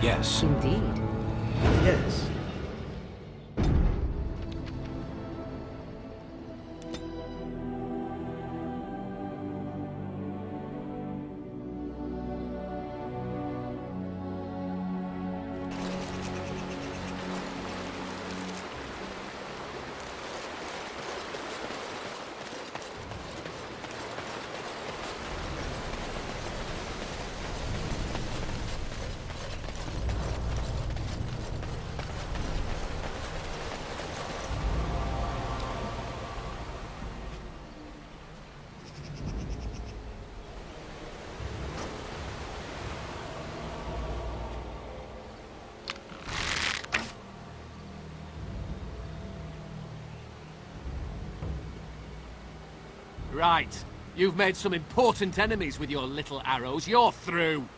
Yes. Indeed. Yes. Right. You've made some important enemies with your little arrows. You're through.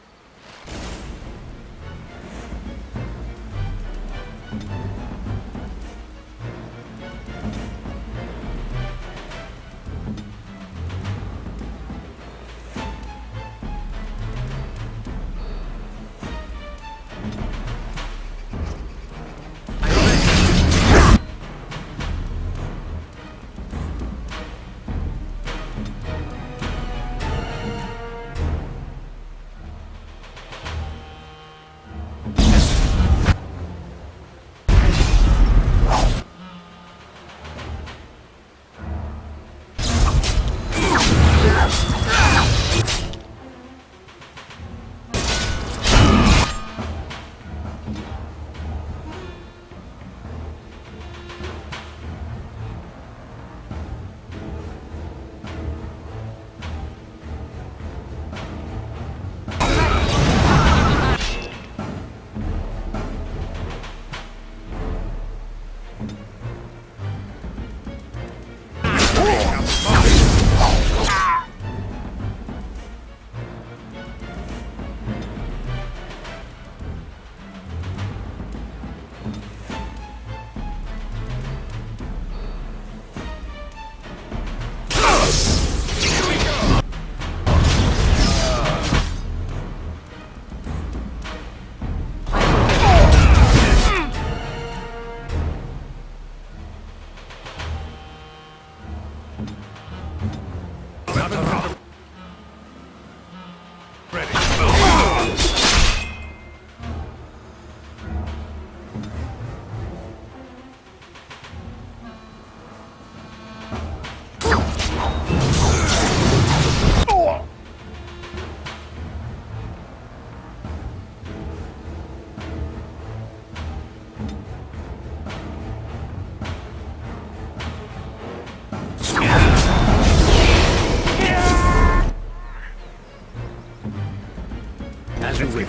As you wish.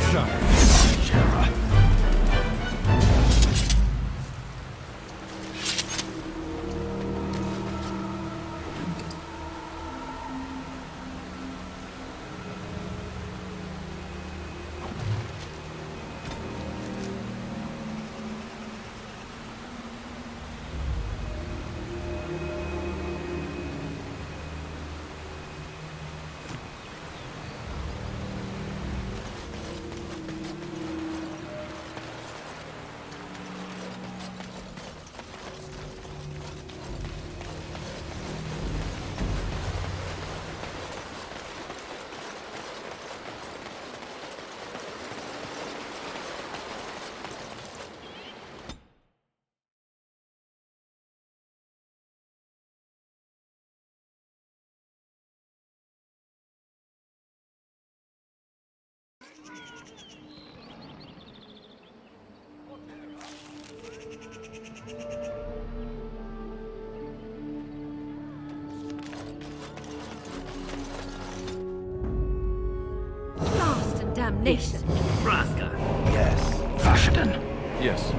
Blast and damnation. Nebraska. Yes. Vashaden. Yes.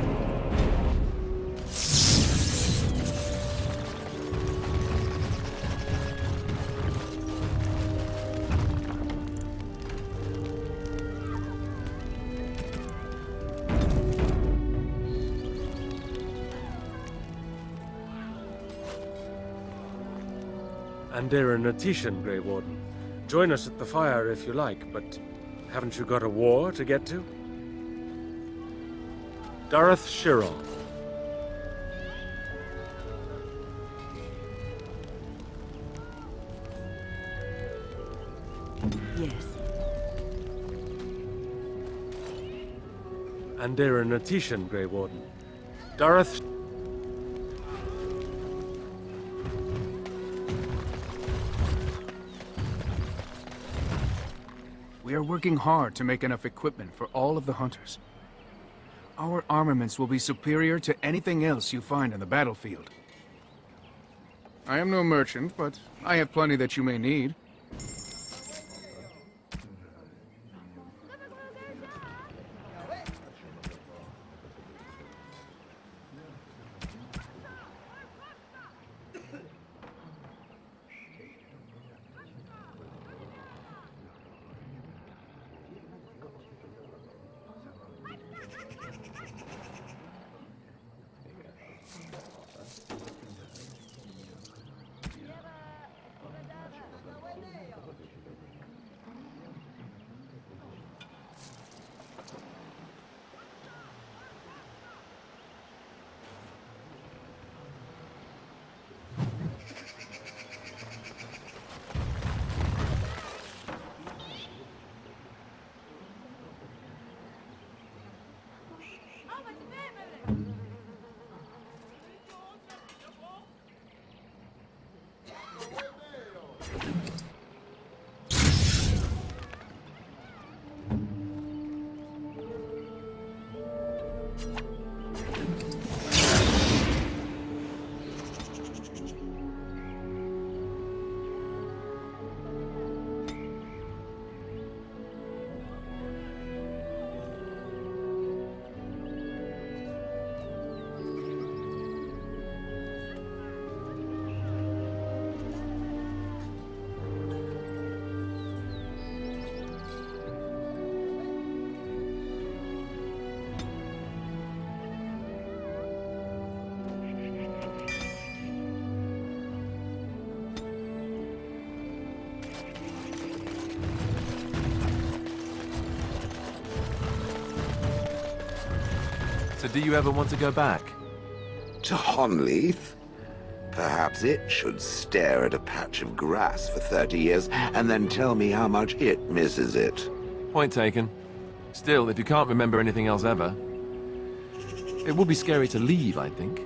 Andera Natishan, Grey Warden. Join us at the fire if you like, but haven't you got a war to get to? Dareth Shirol. Yes. Andera Natishan, Grey Warden. Dareth... We are working hard to make enough equipment for all of the hunters. Our armaments will be superior to anything else you find on the battlefield. I am no merchant, but I have plenty that you may need. So do you ever want to go back? To Honleith? Perhaps it should stare at a patch of grass for 30 years and then tell me how much it misses it. Point taken. Still, if you can't remember anything else ever, it would be scary to leave, I think.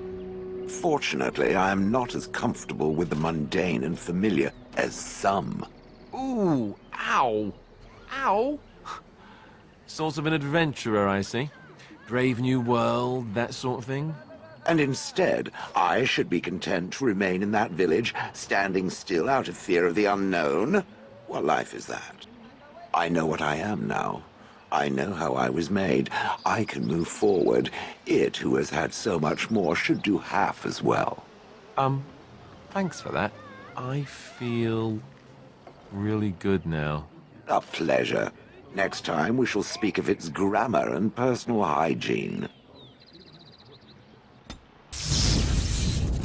Fortunately, I am not as comfortable with the mundane and familiar as some. Ooh, ow. Ow. Sort of an adventurer, I see. Brave new world, that sort of thing. And instead, I should be content to remain in that village, standing still out of fear of the unknown? What life is that? I know what I am now. I know how I was made. I can move forward. It, who has had so much more, should do half as well. Thanks for that. I feel really good now. A pleasure. Next time we shall speak of its grammar and personal hygiene.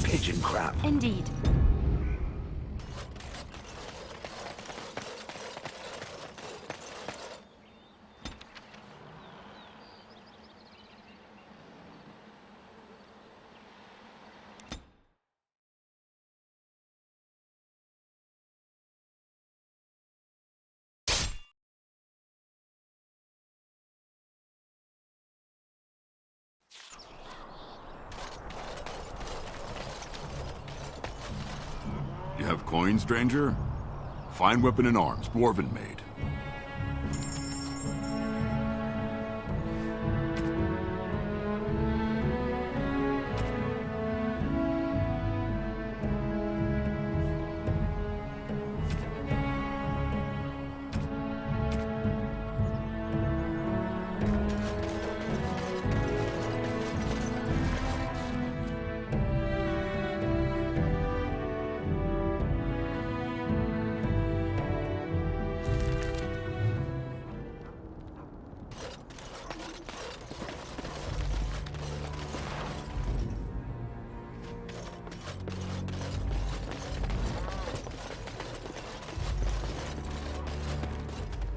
Pigeon crap. Indeed. You have coin, stranger? Fine weapon and arms, dwarven made.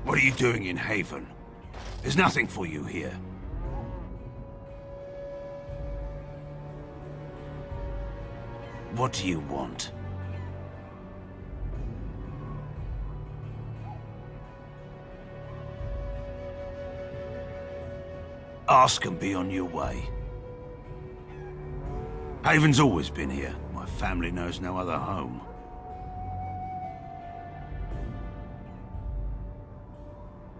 What are you doing in Haven? There's nothing for you here. What do you want? Ask and be on your way. Haven's always been here. My family knows no other home.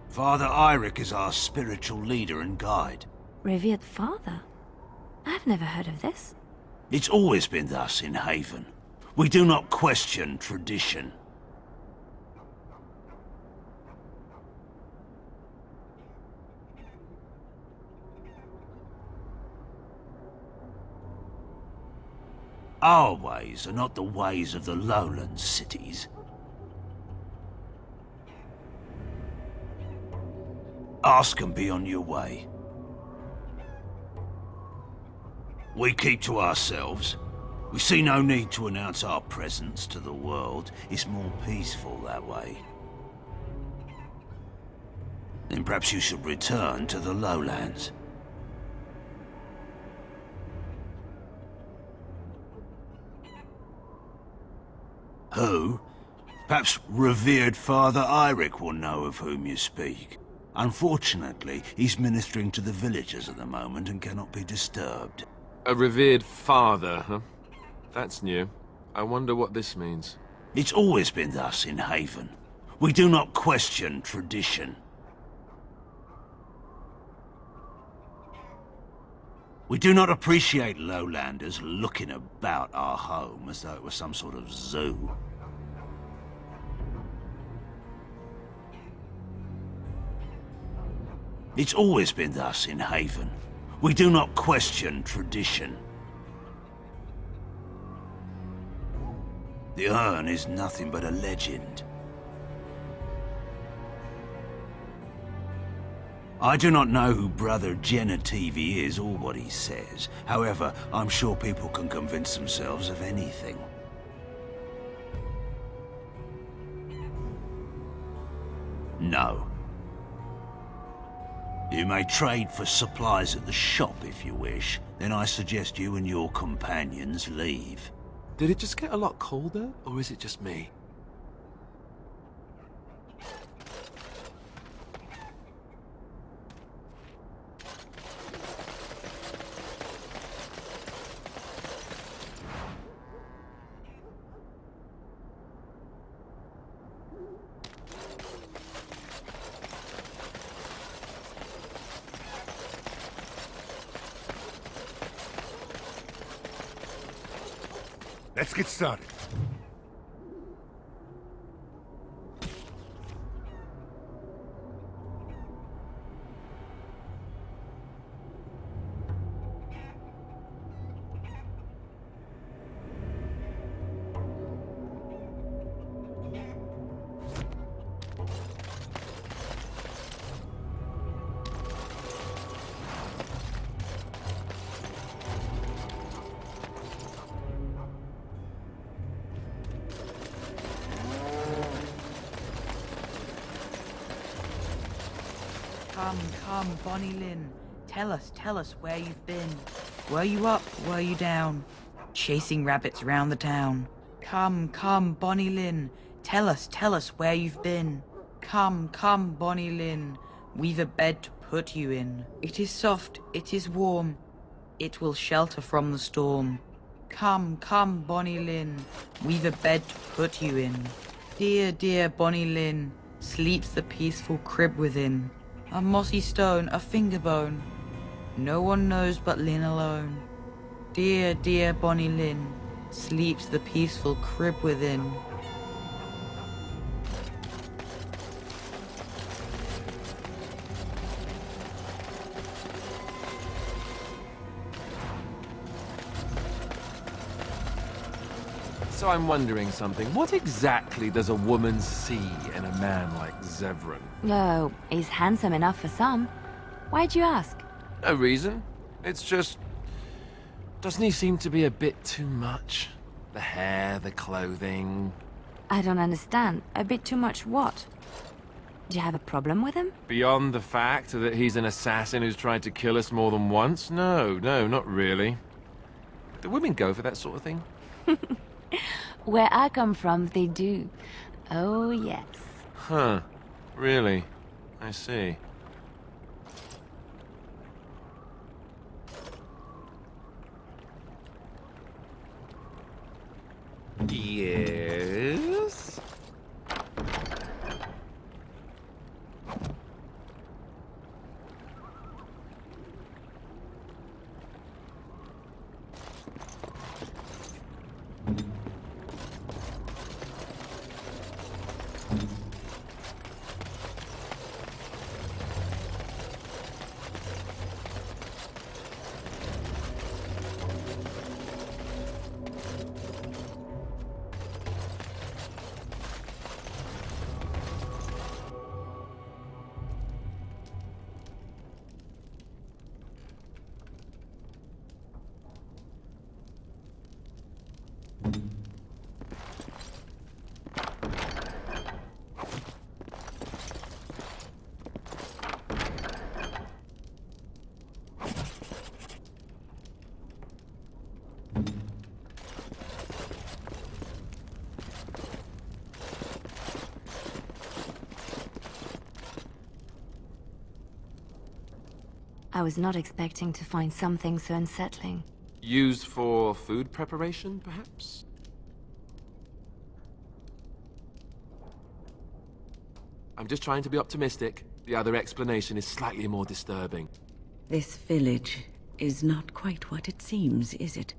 Father Eirik is our spiritual leader and guide. Revered father? I've never heard of this. It's always been thus in Haven. We do not question tradition. Our ways are not the ways of the lowland cities. Ask and be on your way. We keep to ourselves. We see no need to announce our presence to the world. It's more peaceful that way. Then perhaps you should return to the lowlands. Who? Perhaps revered Father Eirik will know of whom you speak. Unfortunately, he's ministering to the villagers at the moment and cannot be disturbed. A revered father, huh? That's new. I wonder what this means. It's always been thus in Haven. We do not question tradition. We do not appreciate lowlanders looking about our home as though it was some sort of zoo. It's always been thus in Haven. We do not question tradition. The urn is nothing but a legend. I do not know who Brother Genetivi is or what he says. However, I'm sure people can convince themselves of anything. No. You may trade for supplies at the shop if you wish. Then I suggest you and your companions leave. Did it just get a lot colder, or is it just me? Let's get started. Come, Bonnie Lynn. Tell us where you've been. Were you up, were you down? Chasing rabbits round the town. Come, Bonnie Lynn. Tell us where you've been. Come, Bonnie Lynn. We've a bed to put you in. It is soft, it is warm. It will shelter from the storm. Come, Bonnie Lynn. We've a bed to put you in. Dear Bonnie Lynn. Sleeps the peaceful crib within. A mossy stone, a finger bone. No one knows but Lynn alone. Dear Bonnie Lynn. Sleeps the peaceful crib within. So I'm wondering something. What exactly does a woman see in a man like Zevran? Oh, he's handsome enough for some. Why'd you ask? No reason. It's just... Doesn't he seem to be a bit too much? The hair, the clothing... I don't understand. A bit too much what? Do you have a problem with him? Beyond the fact that he's an assassin who's tried to kill us more than once? No, not really. Do women go for that sort of thing? Where I come from, they do. Oh, yes. Huh. Really? I see. Yes? I was not expecting to find something so unsettling. Used for food preparation, perhaps? I'm just trying to be optimistic. The other explanation is slightly more disturbing. This village is not quite what it seems, is it?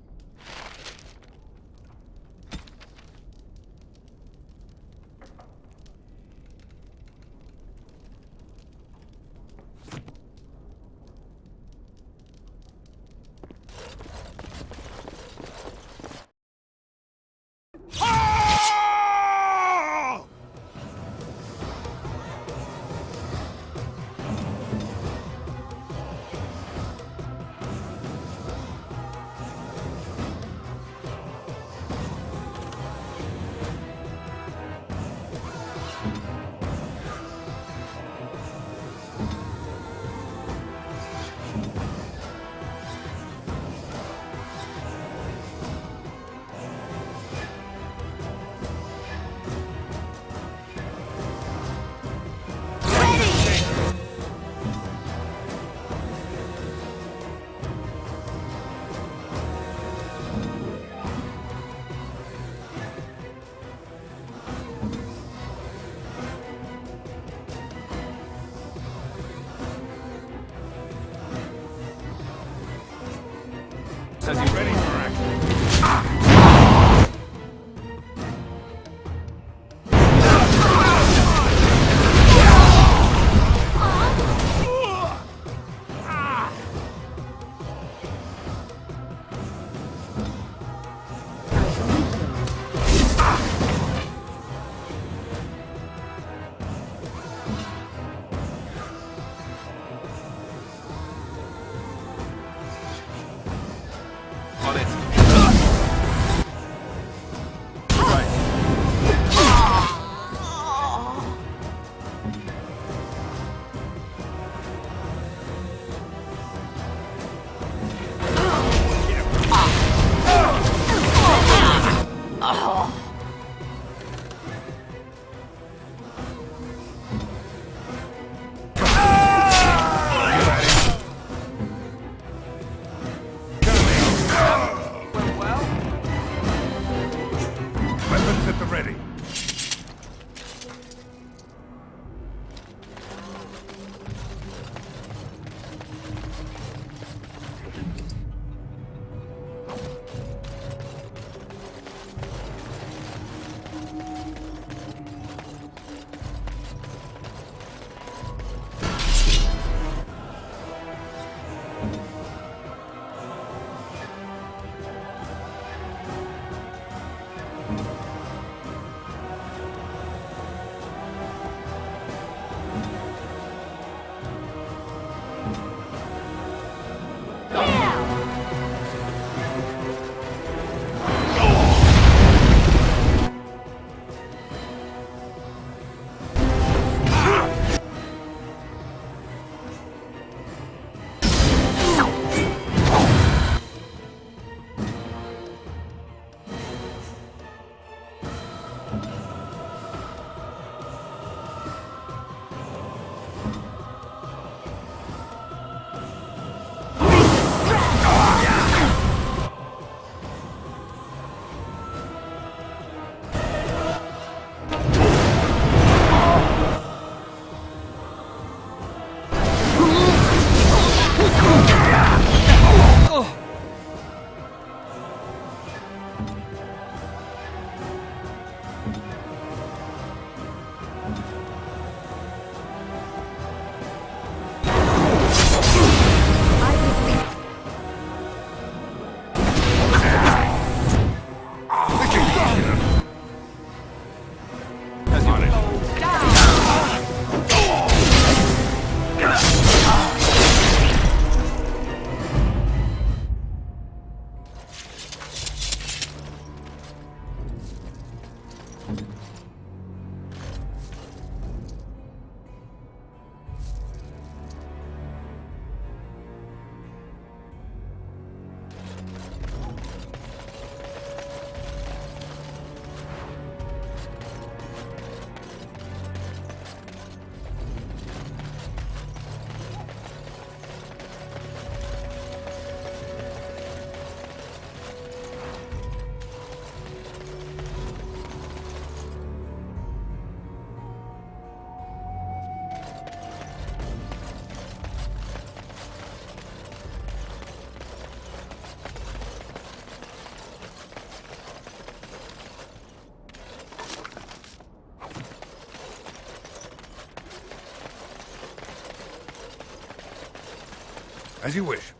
As you wish.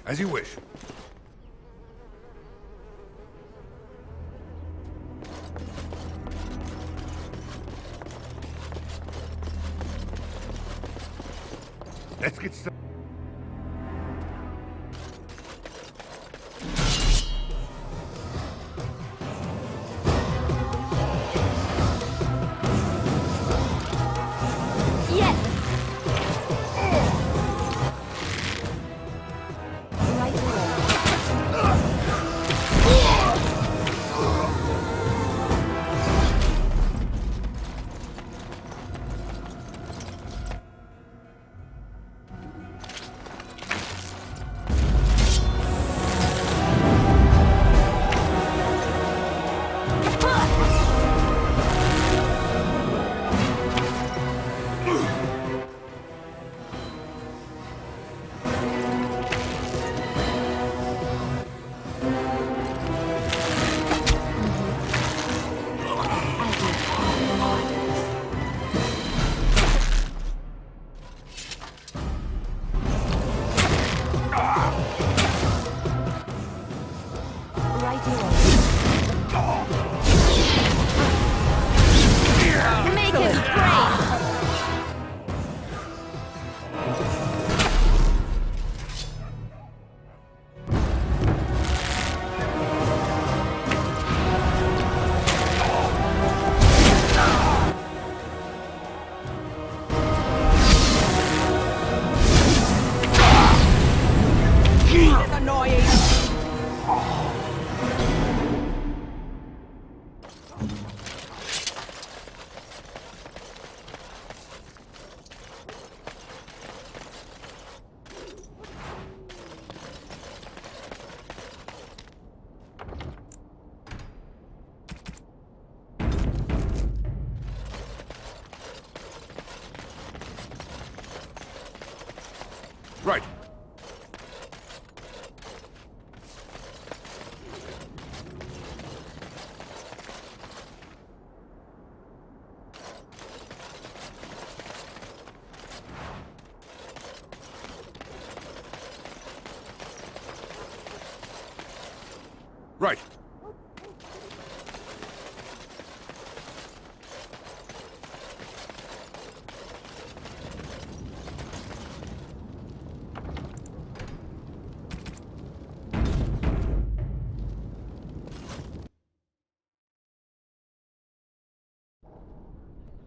As you wish. Let's get started. Right. Right.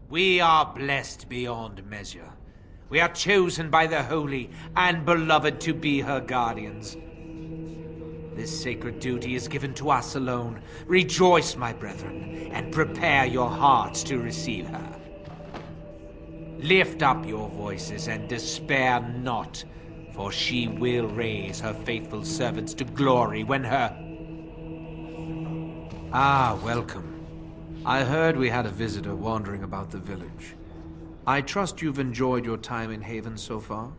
We are blessed beyond measure. We are chosen by the holy and beloved to be her guardians. This sacred duty is given to us alone. Rejoice, my brethren, and prepare your hearts to receive her. Lift up your voices and despair not, for she will raise her faithful servants to glory when her... Ah, welcome. I heard we had a visitor wandering about the village. I trust you've enjoyed your time in Haven so far?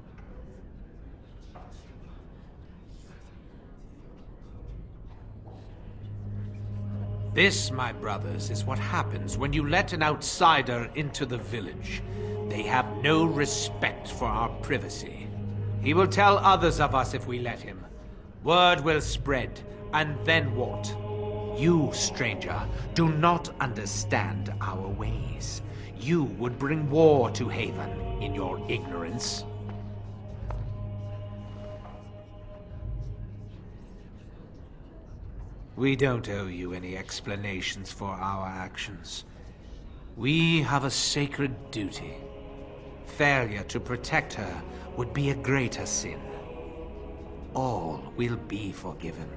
This, my brothers, is what happens when you let an outsider into the village. They have no respect for our privacy. He will tell others of us if we let him. Word will spread, and then what? You, stranger, do not understand our ways. You would bring war to Haven in your ignorance. We don't owe you any explanations for our actions. We have a sacred duty. Failure to protect her would be a greater sin. All will be forgiven.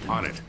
On it.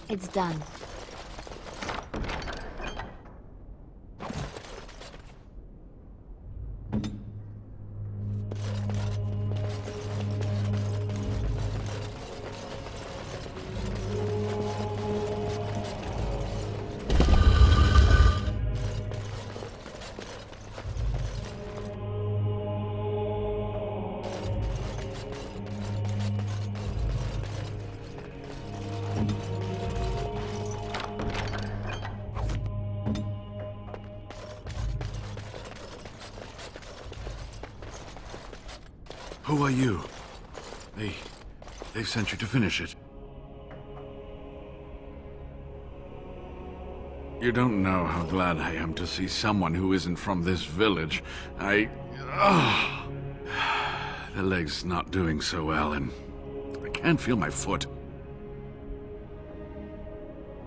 It's done. Who are you? They sent you to finish it. You don't know how glad I am to see someone who isn't from this village. The leg's not doing so well, and I can't feel my foot.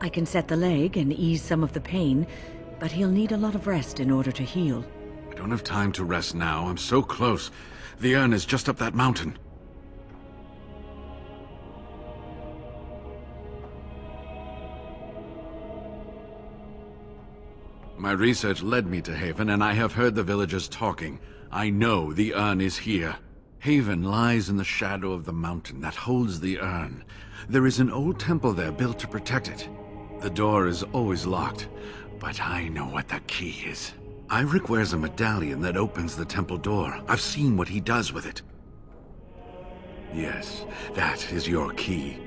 I can set the leg and ease some of the pain, but he'll need a lot of rest in order to heal. I don't have time to rest now. I'm so close. The urn is just up that mountain. My research led me to Haven, and I have heard the villagers talking. I know the urn is here. Haven lies in the shadow of the mountain that holds the urn. There is an old temple there built to protect it. The door is always locked, but I know what the key is. Eirik wears a medallion that opens the temple door. I've seen what he does with it. Yes, that is your key.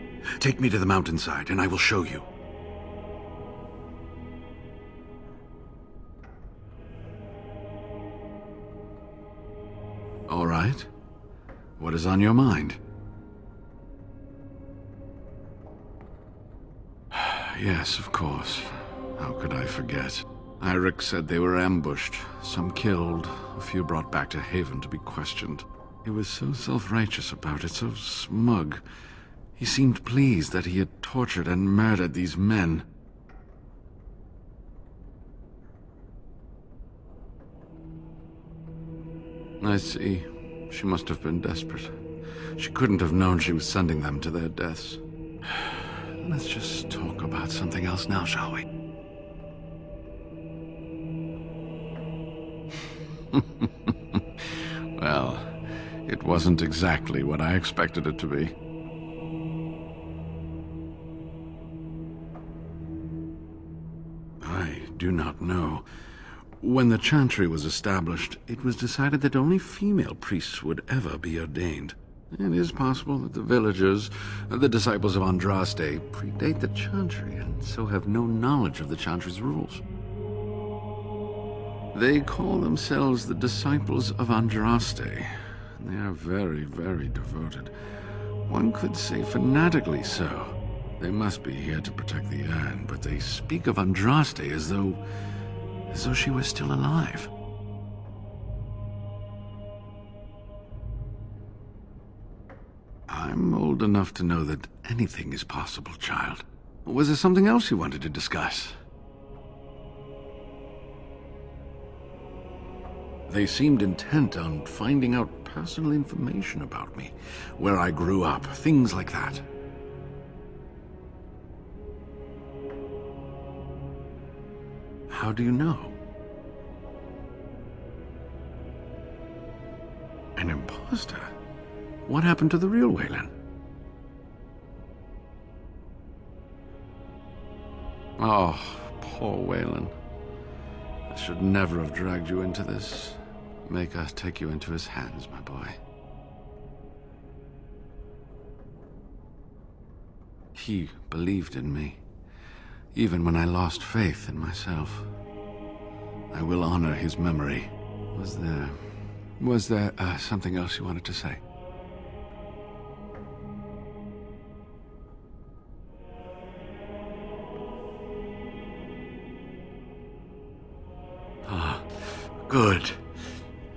Take me to the mountainside and I will show you. All right. What is on your mind? Yes, of course. How could I forget? Eirik said they were ambushed, some killed, a few brought back to Haven to be questioned. He was so self-righteous about it, so smug. He seemed pleased that he had tortured and murdered these men. I see. She must have been desperate. She couldn't have known she was sending them to their deaths. Let's just talk about something else now, shall we? Well, it wasn't exactly what I expected it to be. I do not know. When the chantry was established, it was decided that only female priests would ever be ordained. It is possible that the villagers, the disciples of Andraste, predate the chantry and so have no knowledge of the chantry's rules. They call themselves the disciples of Andraste. They are very, very devoted. One could say fanatically so. They must be here to protect the urn, but they speak of Andraste as though she was still alive. I'm old enough to know that anything is possible, child. Was there something else you wanted to discuss? They seemed intent on finding out personal information about me, where I grew up, things like that. How do you know? An imposter? What happened to the real Waylon? Oh, poor Waylon. I should never have dragged you into this. Make us take you into his hands, my boy. He believed in me, even when I lost faith in myself. I will honor his memory. Was there something else you wanted to say? Ah, good.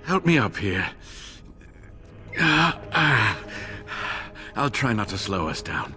Help me up here. I'll try not to slow us down.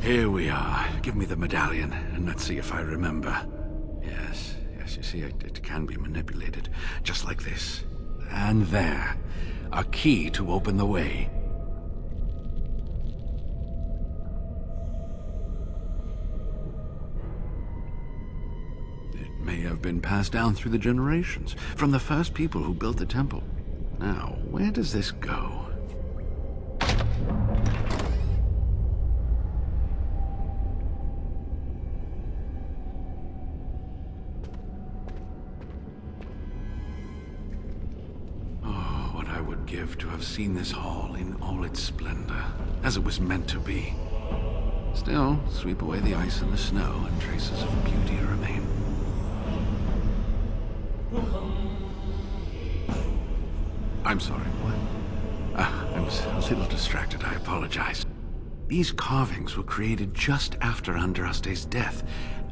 Here we are. Give me the medallion, and let's see if I remember. Yes, you see, it can be manipulated, just like this. And there. A key to open the way. It may have been passed down through the generations, from the first people who built the temple. Now, where does this go? Give to have seen this hall in all its splendor, as it was meant to be. Still, sweep away the ice and the snow, and traces of beauty remain. I'm sorry, what? I was a little distracted, I apologize. These carvings were created just after Andraste's death,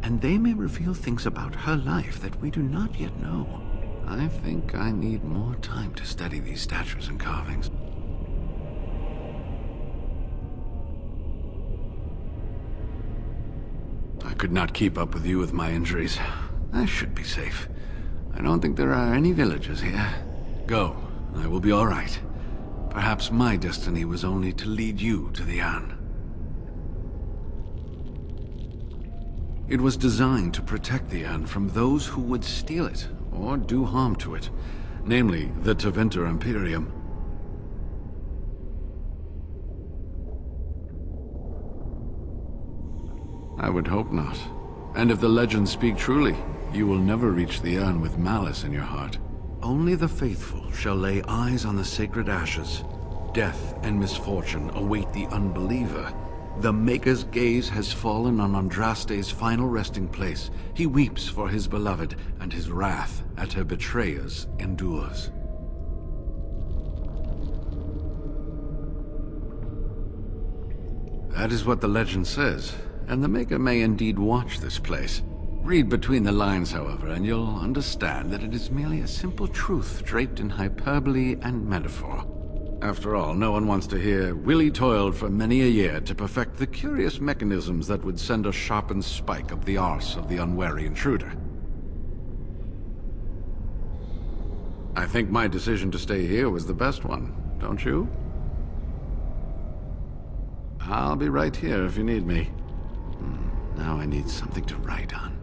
and they may reveal things about her life that we do not yet know. I think I need more time to study these statues and carvings. I could not keep up with you with my injuries. I should be safe. I don't think there are any villagers here. Go. I will be all right. Perhaps my destiny was only to lead you to the Anne. It was designed to protect the Anne from those who would steal it or do harm to it, namely the Tevinter Imperium. I would hope not. And if the legends speak truly, you will never reach the urn with malice in your heart. Only the faithful shall lay eyes on the sacred ashes. Death and misfortune await the unbeliever. The Maker's gaze has fallen on Andraste's final resting place. He weeps for his beloved, and his wrath at her betrayers endures. That is what the legend says, and the Maker may indeed watch this place. Read between the lines, however, and you'll understand that it is merely a simple truth draped in hyperbole and metaphor. After all, no one wants to hear, Willie toiled for many a year to perfect the curious mechanisms that would send a sharpened spike up the arse of the unwary intruder. I think my decision to stay here was the best one, don't you? I'll be right here if you need me. Now I need something to write on.